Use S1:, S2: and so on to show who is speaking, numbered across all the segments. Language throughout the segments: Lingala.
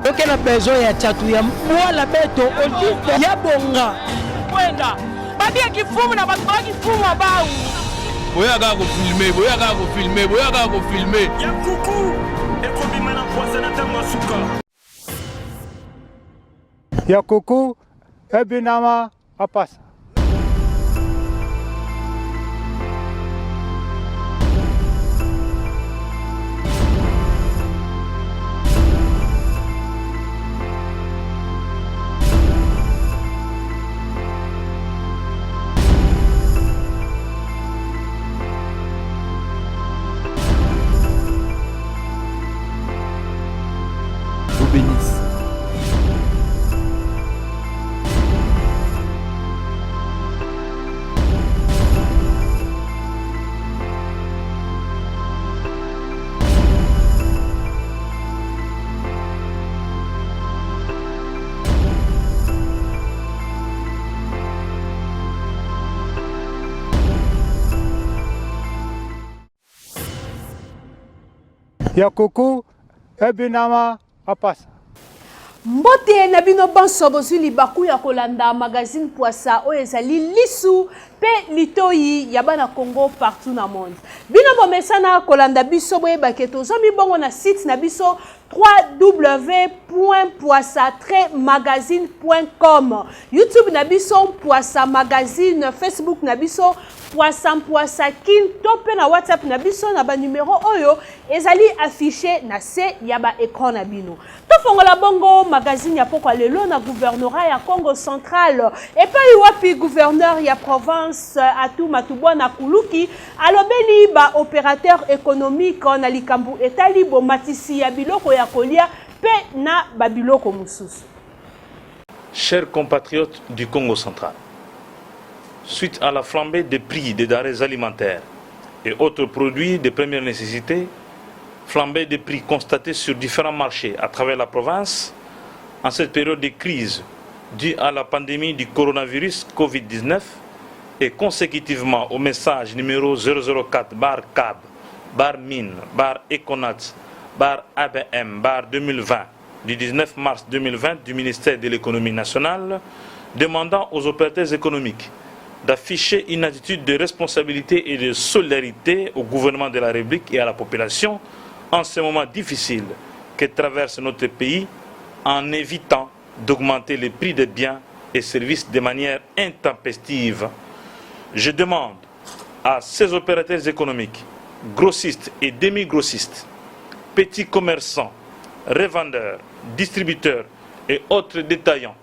S1: Donc elle a besoin ya chatu ya mwala beto olive ya bonga.
S2: Kwenda. Babi akifumu na batu akifumu abau.
S3: Boya ga ko filmer, boya ga ko filmer, boya ga ko filmer.
S4: Ya kuku. Ekobi mana poisa na tango suka.
S5: Ya kuku ebinama apasa. Ya kuku ebinama apasa.
S6: Mbote na bino banso bozuli baku ya kolanda magazine Poissa oyo ezali lisu pe litoyi ya bana Congo partout na monde. Bino bomesana kolanda biso boyebake tozomi bongo na site na biso www.poissa-magazine.com, YouTube na biso Poissa Magazine, Facebook na biso Poissa Kin, tope na WhatsApp na biso na ba numéro oyo ezali affiché na se ya ba écran na bino. Tofongola bongo magazine ya pokwa lelo na gouvernorat ya Congo Central et pa wapi gouverneur ya province Atu Matubwa na Kuluki alobeli ba opérateur économique na likambu etali bo matisi ya biloko ya kolia pe na babiloko mususu.
S7: Chers compatriotes du Congo central, suite à la flambée des prix des denrées alimentaires et autres produits de première nécessité, flambée des prix constatée sur différents marchés à travers la province, en cette période de crise due à la pandémie du coronavirus Covid-19 et consécutivement au message numéro 004/CAB, /Mine, /Econat, /ABM, /2020 du 19 mars 2020 du ministère de l'économie nationale, demandant aux opérateurs économiques d'afficher une attitude de responsabilité et de solidarité au gouvernement de la République et à la population en ce moment difficile que traverse notre pays, en évitant d'augmenter les prix des biens et services de manière intempestive. Je demande à ces opérateurs économiques, grossistes et demi-grossistes, petits commerçants, revendeurs, distributeurs et autres détaillants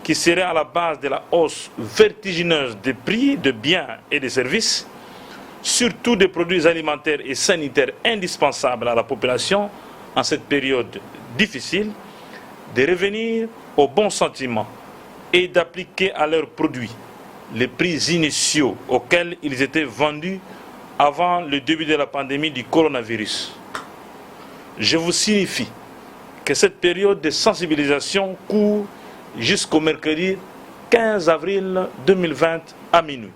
S7: qui seraient à la base de la hausse vertigineuse des prix de biens et de services, surtout des produits alimentaires et sanitaires indispensables à la population en cette période difficile, de revenir au bon sentiment et d'appliquer à leurs produits les prix initiaux auxquels ils étaient vendus avant le début de la pandémie du coronavirus. Je vous signifie que cette période de sensibilisation court jusqu'au mercredi 15 avril 2020 à minuit.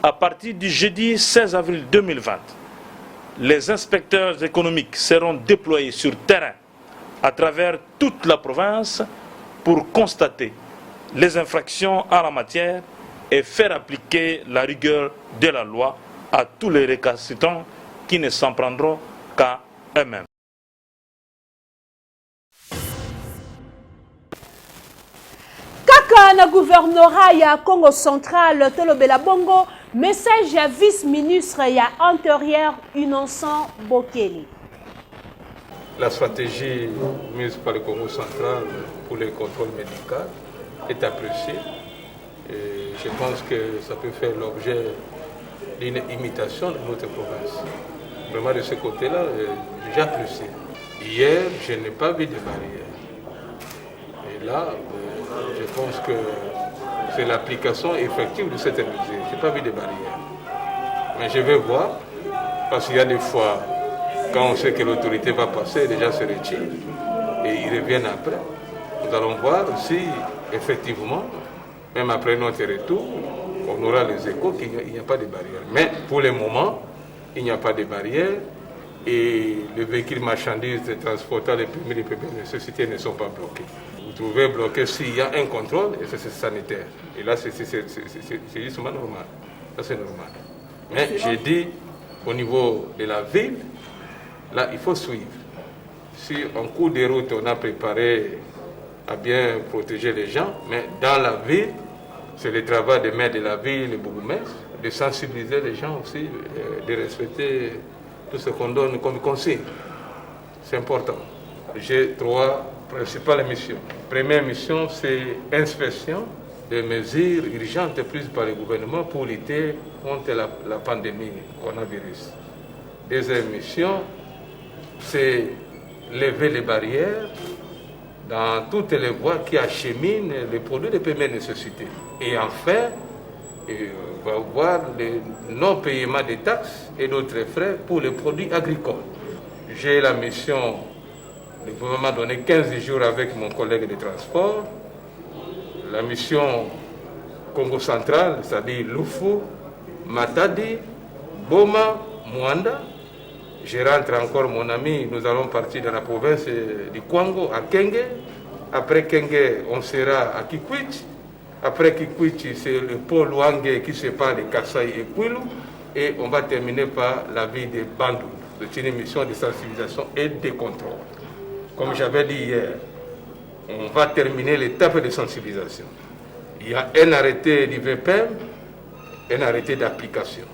S7: À partir du jeudi 16 avril 2020, les inspecteurs économiques seront déployés sur terrain à travers toute la province pour constater les infractions en la matière et faire appliquer la rigueur de la loi à tous les récalcitrants qui ne s'en prendront qu'à eux-mêmes.
S6: Kaka na gouvernorat ya Congo Central tolobela bongo message ya vice-ministre ya intérieur Innocent Bokele.
S8: La stratégie mise par le Congo Central pour le contrôle médical est appréciée. Et je pense que ça peut faire l'objet d'une imitation de notre province. Vraiment de ce côté-là, j'apprécie. Hier, je n'ai pas vu de barrière. Et là, je pense que c'est l'application effective de cette mesure. Je n'ai pas vu de barrière. Mais je vais voir, parce qu'il y a des fois, quand on sait que l'autorité va passer, les gens se retirent et ils reviennent après. Nous allons voir si, effectivement, même après notre retour, on aura les échos qu'il n'y a pas de barrière. Mais pour le moment, il n'y a pas de barrière. et les véhicules marchandises transportant les permis de première nécessité ne sont pas bloqués. Vous trouvez bloqué s'il y a un contrôle et c'est sanitaire. Et là, c'est justement normal. Ça, c'est normal. Mais j'ai dit, au niveau de la ville, là, il faut suivre. Si en cours de route, on a préparé à bien protéger les gens, mais dans la ville, c'est le travail des maires de la ville, les bourgmestres, de sensibiliser les gens aussi, de respecter tout ce qu'on donne comme consigne. C'est important. J'ai 3 principales missions. Première mission, c'est inspection des mesures urgentes prises par le gouvernement pour lutter contre la pandémie coronavirus. Deuxième mission, c'est lever les barrières dans toutes les voies qui acheminent les produits de première nécessité. Et enfin, on va voir le non-paiement des taxes et d'autres frais pour les produits agricoles. J'ai la mission, le gouvernement m'a donné 15 jours avec mon collègue de transport. La mission Congo central, c'est-à-dire Lufu, Matadi, Boma, Mwanda. Je rentre encore, mon ami, nous allons partir dans la province du Kwango, à Kenge. Après Kenge, on sera à Kikwit. Après Kikwit, c'est le pôle Luange qui sépare de Kassai et Kwilu. Et on va terminer par la ville de Bandung. C'est une mission de sensibilisation et de contrôle. Comme j'avais dit hier, on va terminer l'étape de sensibilisation. Il y a un arrêté du VPM, un arrêté d'application.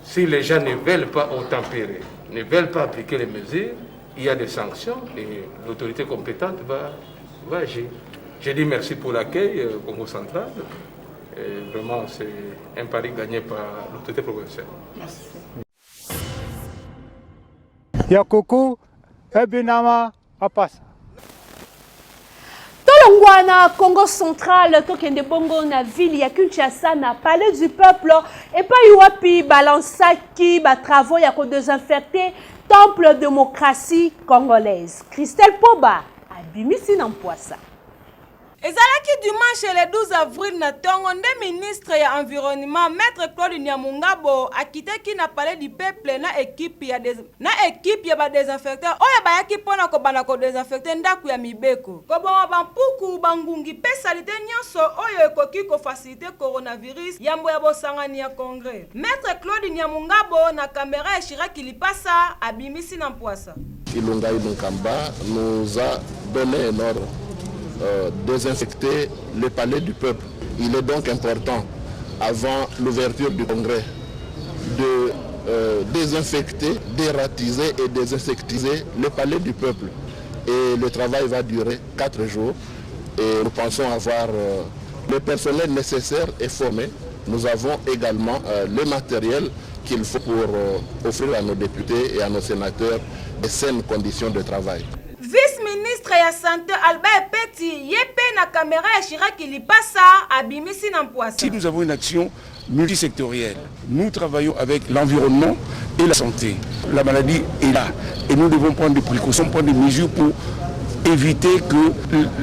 S8: Si les gens ne veulent pas obtempérer, ne veulent pas appliquer les mesures, il y a des sanctions et l'autorité compétente va agir. J'ai dit merci pour l'accueil au Congo central. Et vraiment, c'est un pari gagné par l'autorité provinciale.
S6: Merci.
S5: Yakuku, Ebinama, Apasa.
S6: Tolongwana, Congo central, Tokende Bongo, na ville ya Kinshasa, na palais du peuple, et pas Iwapi, Balansaki, travaux ya ko désinfecter, temple démocratie congolaise. Christelle Poba, abimisi Nampoisa.
S2: Ezalaki dimanche le 12 avril na tongo nde ministre ya environnement maître Claude Nyamungabo akitaki na palais du peuple na équipe ya ba désinfecteur oyo bayaki pona ko bana ko désinfecter ndaku ya mibeko ko boma bampuku bangungi pe salite nyonso oyo ekoki ko faciliter coronavirus yambo ya bosangani ya congrès. Maître Claude Nyamungabo na caméra ya Chiraki Lipasa abimisi na Mpwasa.
S9: Ilunga Ilunkamba nous a donné un ordre. Désinfecter le palais du peuple. Il est donc important, avant l'ouverture du congrès, de désinfecter, dératiser et désinsectiser le palais du peuple. Et le travail va durer 4 jours. Et nous pensons avoir le personnel nécessaire et formé. Nous avons également le matériel qu'il faut pour offrir à nos députés et à nos sénateurs de saines conditions de travail.
S2: Vice-ministre ya santé Albert Petit yepe na caméra ya Chiraki Lipasa abimisi na Mpwasa.
S10: Si nous avons une action multisectorielle, nous travaillons avec l'environnement et la santé. La maladie est là et nous devons prendre des précautions, prendre des mesures pour éviter que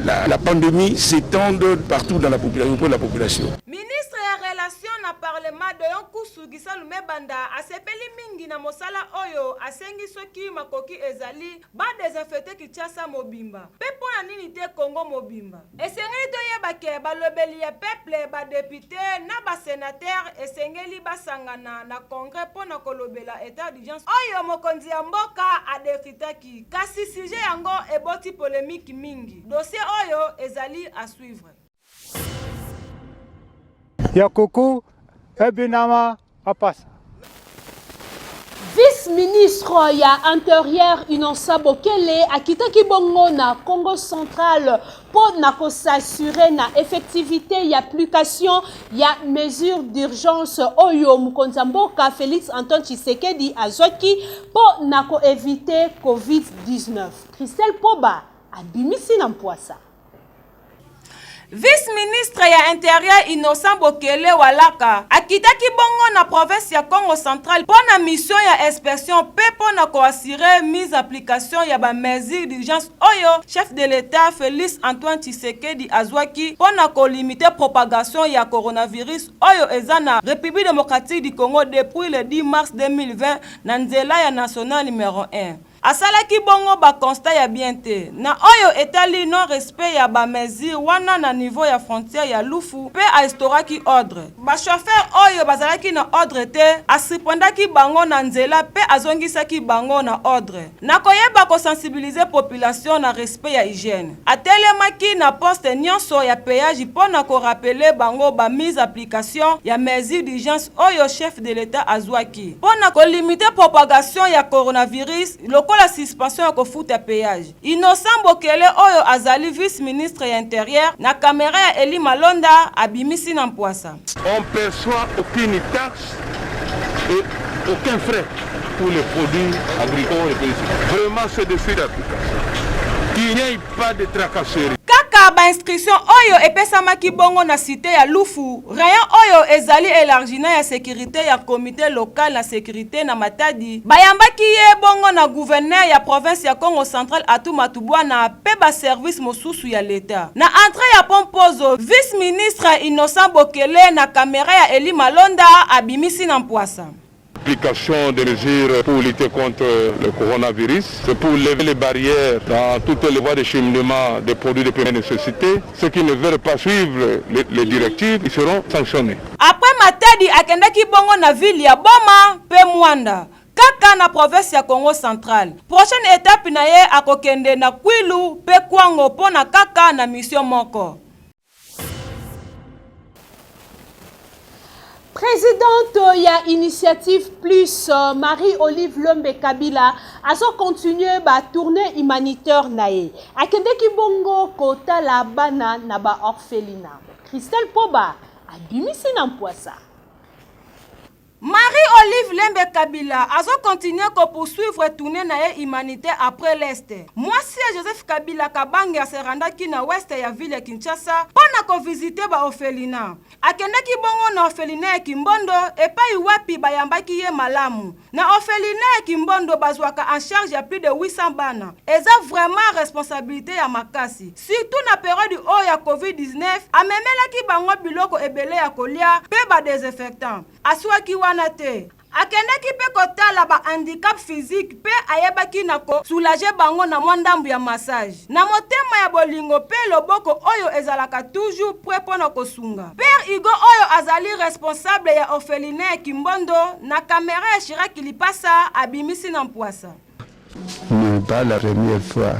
S10: la pandémie s'étende partout dans la population, pour la population.
S2: Ministre ya relation na parlement de Yonkusu Gisalume Banda asepeli mingi na mosala oyo asengi soki makoki ezali ba désinfecter Kinshasa mobimba. Pe pona nini te Congo mobimba. Esengeli to yeba ke balobeli ya peuple ba député na ba sénateur esengeli basangana na congrès pona kolobela état d'urgence oyo mokonzi ya mboka adefitaki. Kasi sujet yango eboti polémique mingi. Dossier oyo ezali à suivre.
S5: Yakuku, Ebinama, Apasa.
S6: Vice-ministre ya intérieur Innocent Bokele akitaki bongo na Congo central pour na ko s'assurer na effectivité ya application ya mesure d'urgence oyo mukonza mboka Félix Antoine Tshisekedi azwaki pour na ko éviter COVID-19. Christelle Poba abimisi na Mpwasa.
S2: Vice-ministre ya intérieur Innocent Bokele Walaka akitaki bongo na province ya Congo Central pona mission ya inspection pe pona ko assurer mise application ya ba mesures d'urgence oyo chef de l'État Félix Antoine Tshisekedi azwaki pona ko limiter propagation ya coronavirus oyo ezana République démocratique du Congo depuis le 10 mars 2020 na nzela ya national numéro 1. Asalaki bongo ba constat ya bien te na oyo etali non respect ya ba mesure wana na niveau ya frontière ya Lufu pe aistoraki ordre ba chauffeur oyo bazalaki na ordre te asipondaki bango na nzela pe azongisaki bango na ordre na koyeba ko sensibiliser population na respect ya hygiène atelemaki na poste nyonso ya péage pona ko rappeler bango ba mise application ya mesure d'urgence oyo chef de l'État azwaki pona ko limiter propagation ya coronavirus la suspension ya kofuta péage. Innocent Bokele oyo azali vice-ministre ya intérieur na caméra ya Eli Malonda abimisi na Mpwasa.
S11: On perçoit aucune taxe et aucun frais pour les produits agricoles et politiques. Vraiment, c'est de suite d'application. Qu'il n'y ait pas de tracasserie.
S2: Kaka ba inscription oyo epesamaki bongo na cité ya Lufu, rayon oyo ezali élargi na ya sécurité ya comité local na sécurité na Matadi. Bayambaki ye bongo na gouverneur ya province ya Congo Central Atumatubwa na pe ba service mosusu ya l'État. Na entrée ya Pompozo, vice-ministre Innocent Bokele na caméra ya Eli Malonda abimisi na Mpwasa.
S11: Application des mesures pour lutter contre le coronavirus, c'est pour lever les barrières dans toutes les voies de cheminement des produits de première nécessité. Ceux qui ne veulent pas suivre les directives, ils seront sanctionnés.
S2: Après Matadi akendaki bongo na ville ya Boma pe Mwanda. Kaka na province ya Congo Central. Prochaine étape na ye akokende na Kwilu pe Kwango pona kaka na mission moko.
S6: Présidente ya Initiative Plus, Marie-Olive Lombe Kabila, a continué ba tournée humanitaire nae. Akendeki bongo kota la bana na ba orphelinat. Christelle Poba a bimisi na Mpwasa.
S2: Marie-Olive Lembe Kabila a continué à poursuivre tournée humanitaire après l'Est. Moi, si Joseph Kabila Kabange a se rendu na ouest ya ville ya Kinshasa pour visiter ba orphelinat. Akendeki bongo na orphelinat ya Kimbondo epai wapi bayambaki ye malamu. Na orphelinat ya Kimbondo bazwaka en charge ya plus de 800 bana. Eza vraiment responsabilité ya makasi. Surtout na période o ya COVID-19, amemelaki bango biloko ebele ya kolia pe ba désinfectant. Aswaki wanate. Akendeki pe kotala ba handicap physique pe ayebaki na ko soulager bango na mwandambu ya massage. Na motema ya bolingo pe loboko oyo ezalaka toujours prêt pona kosunga. Père Igo oyo azali responsable ya orphelinat ya Kimbondo na caméra ya Chirac Lipasa abimisi na Mpwasa.
S12: Mais pas la première fois.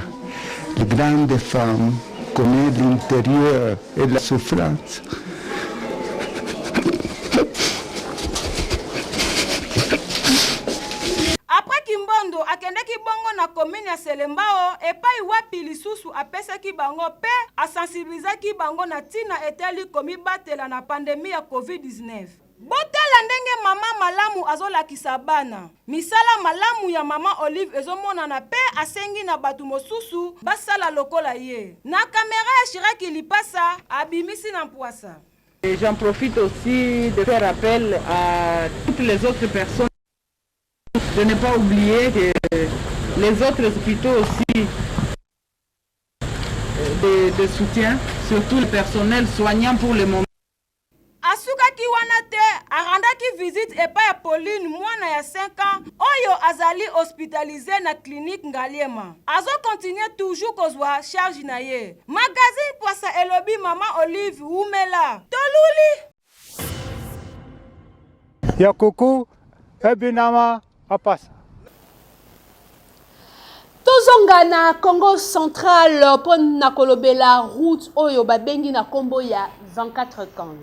S12: Les grandes femmes connaissent l'intérieur et la souffrance.
S2: Kimbondo akendeki bongo na commune ya Selembao epai wapi lisusu apesaki bango pe asensibilizaki bango na tina eteli komi batela na pandemie ya COVID-19. Botela ndenge mama malamu azolakisa bana. Misala malamu ya mama Olive ezomona na pe asengi na batu mosusu basala lokola ye. Na caméra ya Chirac Lipasa abimisi na Mpwasa.
S13: J'en profite aussi de faire appel à toutes les autres personnes de ne pas oublier que les autres hôpitaux aussi de soutien, surtout le personnel soignant pour le moment.
S2: Asukaki wanate arandaki visite epa ya Pauline mwana ya 5 ans oyo azali hospitalisé na clinique Ngaliema. Azo continue toujours kozwa charge na ye. Magazine Mpwasa elobi mama Olive umela. Toluli.
S5: Ya kuku ebinama apasa.
S6: Tozonga na Congo Central pon na kolobela route oyo babengi na kombo ya 24 15.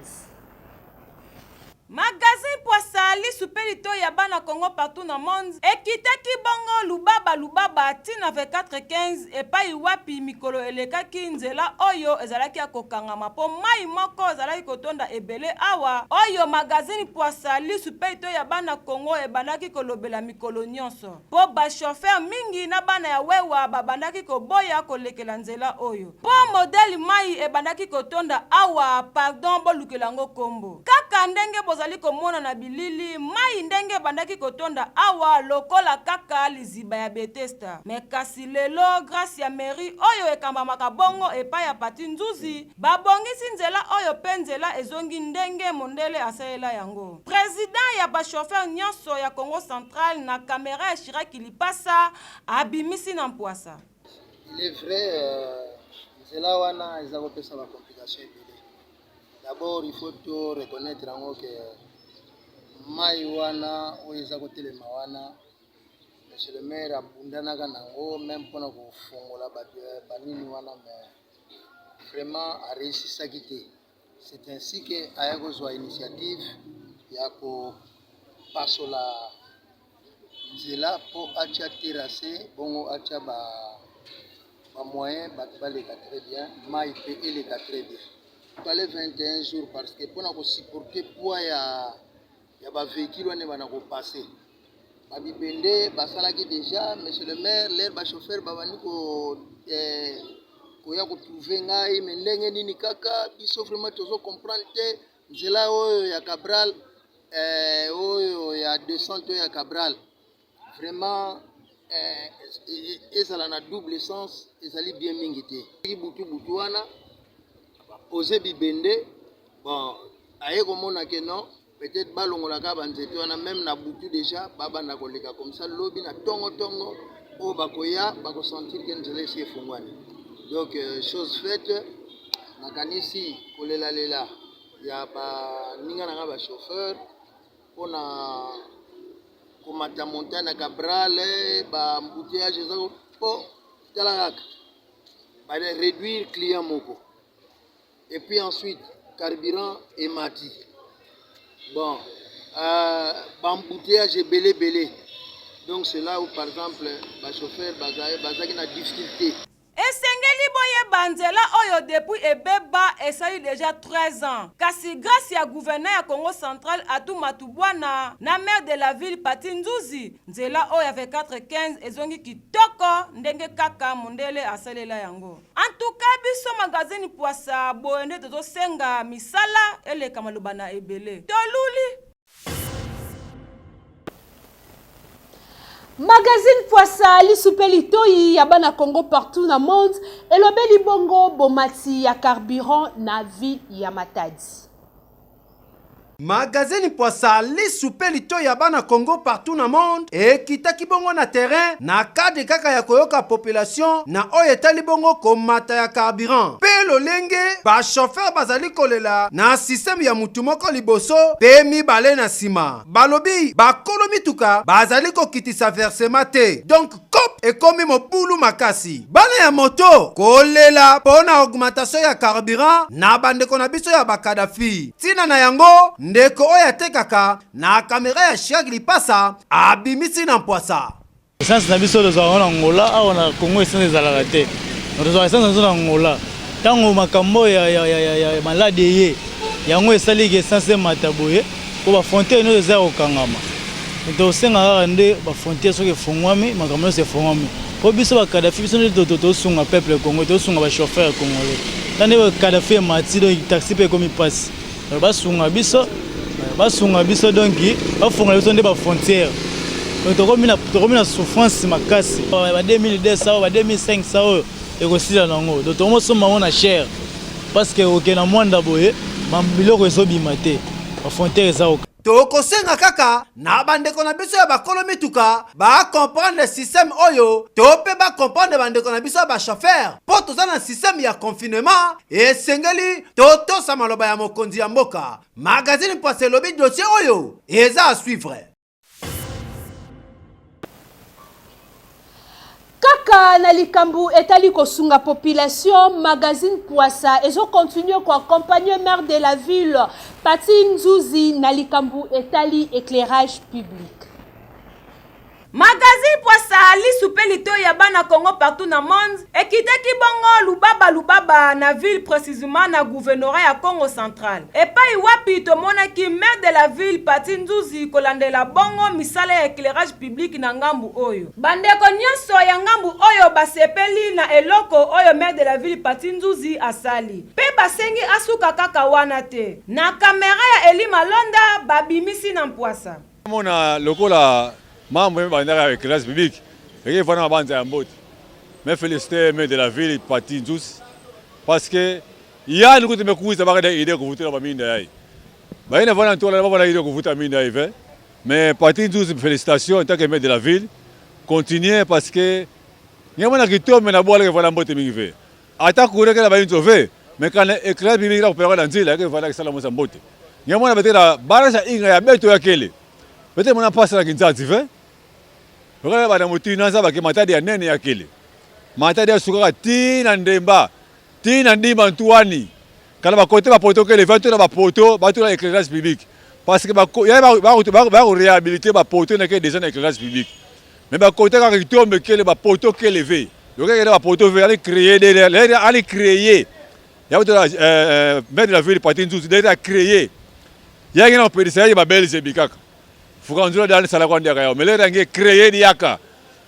S2: Magazine Poissa lisupelito ya bana Congo partout na monde. Ekitaki bongo lubaba tina 24-15 epai wapi mikolo elekaki nzela oyo ezalaki akokangama po mai moko ezalaki kotonda ebele awa. Oyo magazine Poissa lisupelito ya bana Congo ebandaki kolobela mikolo nyonso. Po ba chauffeur mingi na bana ya wewa babandaki koboya kolekela nzela oyo. Po modeli mai ebandaki kotonda awa pardon bolukelango kombo. Kaka ndenge bozali komona na bilili mai ndenge bandaki kotonda awa lokola kaka liziba ya Bethesda. Mekasi lelo grâce ya mairie oyo ekambamaka bongo epai ya Pati Nzuzi babongisi nzela oyo penzela ezongi ndenge mondele asalela yango. Président ya ba chauffeur nyonso ya Congo Central na caméra ya Chiraki Lipasa abimisi na Poissa.
S14: Il est vrai nzela wana eza kopesa ba complication ebele. D'abord il faut tout reconnaître que mai wana oyo eza kotelema wana monsieur le maire abundanaka nango même mpona kofongola banini wana mais vraiment areusisaki te. C'est ainsi que aya kozwa initiative ya kopasola nzela mpo atia terrasse bongo atia bamoyen bato baleka très bien mai mpe eleka très bien tale 21 jours parce que mpona kosupporte poids ya bavéhicule wana bana kopase babibende basalaki déjà monsieur le maire l'air bachauffeur babandi koya kotrouve ngai me ndenge nini kaka biso vraiment tozocomprendre te nzela oyo ya Cabral oyo ya descente oyo ya Cabral vraiment ezala na double sens ezali bien mingi te butu wana pose bibende bon aye komona ke non peut-être balongolaka banzete wana même na butu déjà babanda koleka comme ça lobi na tongo oyo bakoya bakosentir ke nzela esi efungwani. Donc chose faite nakanisi kolelalela ya baninga nanga bachauffeur mpona komata montagne na Cabral bambouteillage ezako mpo tala kaka réduire client moko et puis ensuite carburant emati bon bambouteillage ebele donc c'est là où par exemple bachauffeur bazaki na difficulté.
S2: Esengeli boye banzela oyo depuis ebeba esali déjà 13 ans. Kasi grâce ya gouverneur ya Congo Central Atou Matubwana na maire de la ville Pati Nzuzi, nzela oyo avec 415 ezongi kitoko ndenge kaka mondele asalela yango. En tout cas biso magazine Poissa boende tozo senga misala ele kamalubana ebele. Toluli
S6: Magazine Poissa lisupelito ya bana Congo partout na monde elobeli bongo bomati ya carburant na ville ya Matadi.
S15: Magazine Poissa lisupelito ya bana Congo partout na monde ekitaki bongo na terrain na cadre kaka ya koyoka population na oyo etali bongo komata ya carburant pe lolenge ba chauffeur bazali kolela na système ya mutu moko liboso pe mibale na sima balobi bakolo mituka bazali kokitisa versement te donc cop ekomi mobulu makasi bana ya moto kolela pona augmentation ya carburant na bandeko na biso ya bakadafi tina na yango ndeko oya tekaka na kamera ya Chiraki Lipasa abimisi na Poissa.
S16: Essence na biso tozala na Angola awa na Congo essence ezalaka te. Tozala essence na Angola. Tango makambo ya malade ye yango esali ke essence mataboye ko ba frontière no eza okangama. Tosenga kaka nde ba frontière soki efungwami makambo se efungwami. Po biso ba Kadhafi biso nde tosunga peuple Congo tosunga ba chauffeur congolais. Tande ba Kadhafi mati do taxi pe komi passe. Basunga biso donc bafunga biso nde ba frontière tokomi na souffrance makasi ba 2200 ba 2500 ekosila nango donc tomosoma na cher parce que okena mwanda boye biloko ezobima te ba frontière ezao
S15: tokosenga kaka na bandeko na biso ya bakolo mituka ba comprendre le système oyo to pe ba comprendre bandeko na biso ba chauffeur po toza na système ya confinement esengeli totosa maloba ya mokonzi ya mboka. Magazine Poissa elobi dossier oyo eza à suivre.
S6: Kaka Kaka na likambu etali kosunga population, magazine Poissa et continue à accompagner maire de la ville Pati Nzuzi na likambu etali éclairage public.
S2: Magazine Poissa ali soupelito ya bana Congo partout na monde ekitaki bongo lubaba na ville précisément na gouvernorat ya Congo central. Epai wapi tomonaki maire de la ville Pati Nzuzi kolandela bongo misala ya éclairage public na ngambu oyo. Bandeko nyonso ya ngambu oyo basepeli na eloko oyo maire de la ville Pati Nzuzi asali. Pe basengi asuka kaka wana te. Na kamera ya Eli Malonda babimisi na Poissa.
S17: Mona lokola membre de l'éclairage public, et voilà ma bande à Mbote. Mais féliciter maire de la ville, Pati Nzuzi, parce que il y a une coupe de coups d'avoir des idées que vous avez mis d'ailleurs. Mais il y a une toile d'avoir des idées que vous avez mis d'ailleurs. Mais Pati Nzuzi, félicitations en tant que maire de la ville, continuez parce que il y a un qui tombe mais la boîte que voilà Mbote m'y attaque courir que la balle sauver, mais quand l'éclairage public là opère dans l'île, que voilà que ça la mousse Mbote. Il y a un peut-être la barrage à Inga ya beto ya kele. Peut-être mon passe la Kinshasa, fait. Regarde bana mutina za baki matadi ya nene ya kele. Matadi ya sukaka tina ndemba. Tina ndimba ntuani. Kala ba côté ba poto kele vatu na ba poto, ba tout la éclairage public. Parce que ba réhabiliter ba poto na ke déjà na éclairage public. Mais ba côté ka kitombe kele ba poto kele ve. Yoka ba poto ve aller créer aller créer. Ya ba maire de la ville Pati Nzuzi déjà créer. Ya ngena opération ya ba belge bikaka. Faut qu'on dise dans le salon qu'on dit mais les gens créer diaka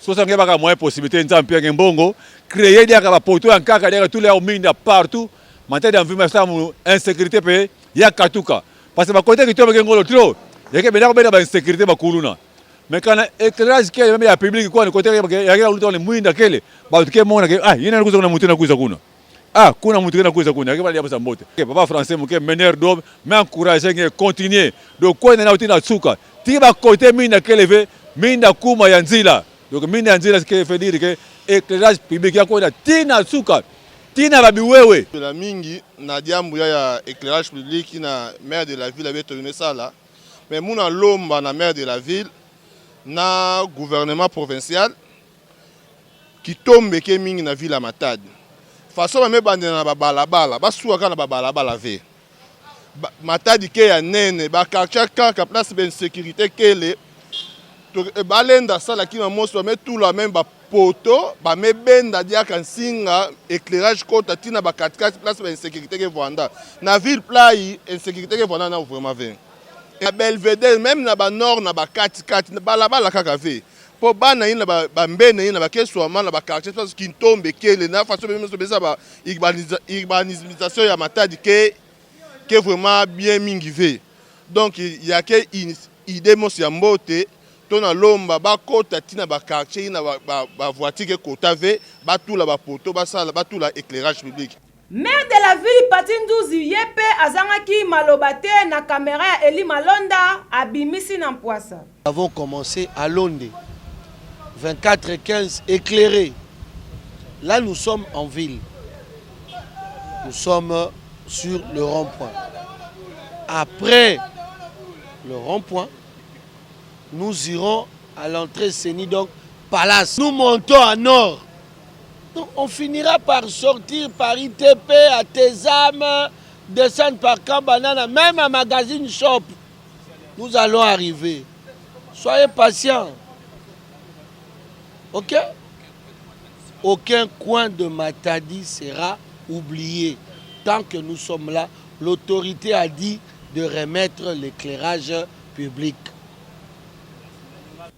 S17: soit ça ngeba ka moins possibilité nzampi ngembongo créer diaka ba poto en kaka diaka tous les hommes partout maintenant dans vivre ça insécurité pe ya katuka parce que ba côté qui tombe ngolo trop ya ke bena ba insécurité ba kuluna mais quand éclairage qui même ya public quoi côté ya ya ulito le mwinda kele ba tuke mona ke yina kuza kuna mutuna kuza kuna kuna mtu kana kuza kuna ke bali ya mbote ke papa français muke meneur d'homme mais encourager continuer donc quoi na utina tsuka tiba côté mina keleve mina kuma ya nzila donc mina ya nzila ce qui veut dire que éclairage public ya ko na tina suka tina babiwewe
S9: la mingi na diambu ya éclairage public na maire de la ville avait tourné ça là mais muna lomba na maire de la ville na gouvernement provincial qui tombe ke mingi na ville à Matadi façon me bande na balabala basuka kana balabala ve Matadi ke ya nene ba quartier kaka place ben sécurité kele to balenda sala ki moso mais tout la même ba poto ba me benda dia kan singa éclairage kota tina ba 4 place ben sécurité ke vanda na ville play insécurité ke vanda na vraiment ve na Belvedere même na ba nord na ba 4 na balabala kaka ve po bana ina ba mbene ina ba keso na ba quartier parce qui tombe kele na façon même so beza ba urbanisation ya Matadi ke vraiment bien mingivé. Donc il y a que une idée mosi ya mbote tona lomba ba kota tina ba quartier na ba voiture ke kota ve ba tout la ba poto ba sala ba tout la éclairage public.
S2: Maire de la ville Pati Nzuzi yepe azangaki malobate na caméra ya Eli Malonda abimisi na Poissa.
S18: Nous avons commencé à Londe 24h15 éclairé. Là nous sommes en ville. Nous sommes sur le rond-point. Après le rond-point, nous irons à l'entrée Séni, donc Palace. Nous montons à nord. Donc on finira par sortir par ITP, à Tezam, descendre par Cambanana, même à Magazine Shop. Nous allons arriver. Soyez patients. Ok? Aucun coin de Matadi sera oublié. Tant que nous sommes là, l'autorité a dit de remettre l'éclairage public.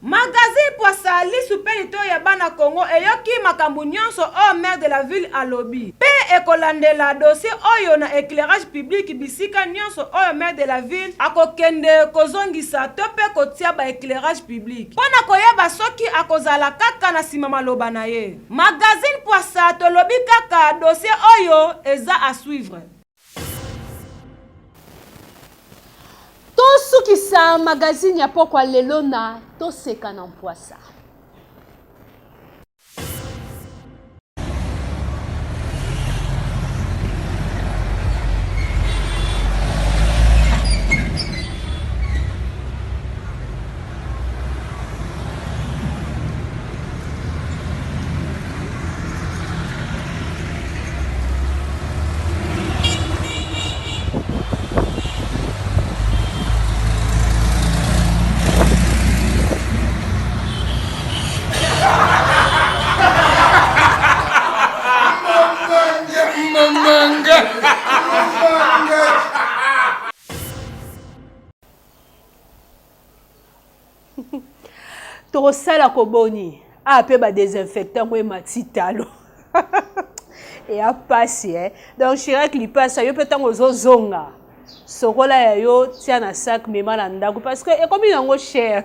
S2: Magazine Poissa li soupelito ya bana Congo eyoki makambu nyonso o maire de la ville alobi. Pe ekolandela dossier oyo na éclairage public bisika nyonso oyo maire de la ville akokende kozongisa to pe kotia ba éclairage public. Pona koyeba soki akozala kaka na sima maloba na ye. Magazine Poissa tolobi kaka dossier oyo eza à suivre.
S6: Tosukisa magazine ya pokwa lelo na toseka na Poissa. tosala koboni ape ba désinfectant ko matitalo et a passé donc Chirac li passe yo petango zozonga sokola ya yo tia na sac mema na ndako parce que e comme yango cher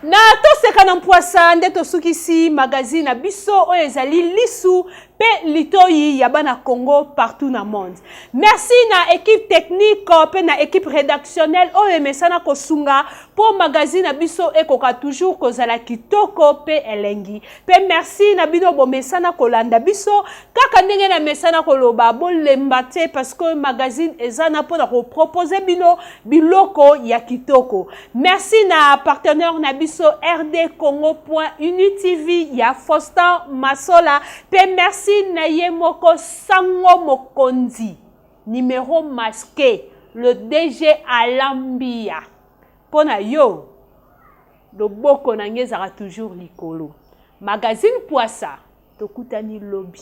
S6: na toseka na mpoasa nde tosukisi magazine na biso oyo ezali lisu pe litoyi ya bana Congo partout na monde. Merci na équipe technique pe na équipe rédactionnelle oyo emesana kosunga pour magazine na biso ekoka toujours kozala kitoko pe elengi. Pe merci na bino bomesana kolanda biso kaka ndenge na mesana koloba bolemba te parce que magazine ezana po na ko proposer bino biloko ya kitoko. Merci na partenaire na biso rdcongo.unitv ya Faustin Masola pe merci na ye moko Sango Mokonzi numéro masqué le DG Alambia pona yo loboko na ngezaka toujours likolo magazine Poissa tokutani lobby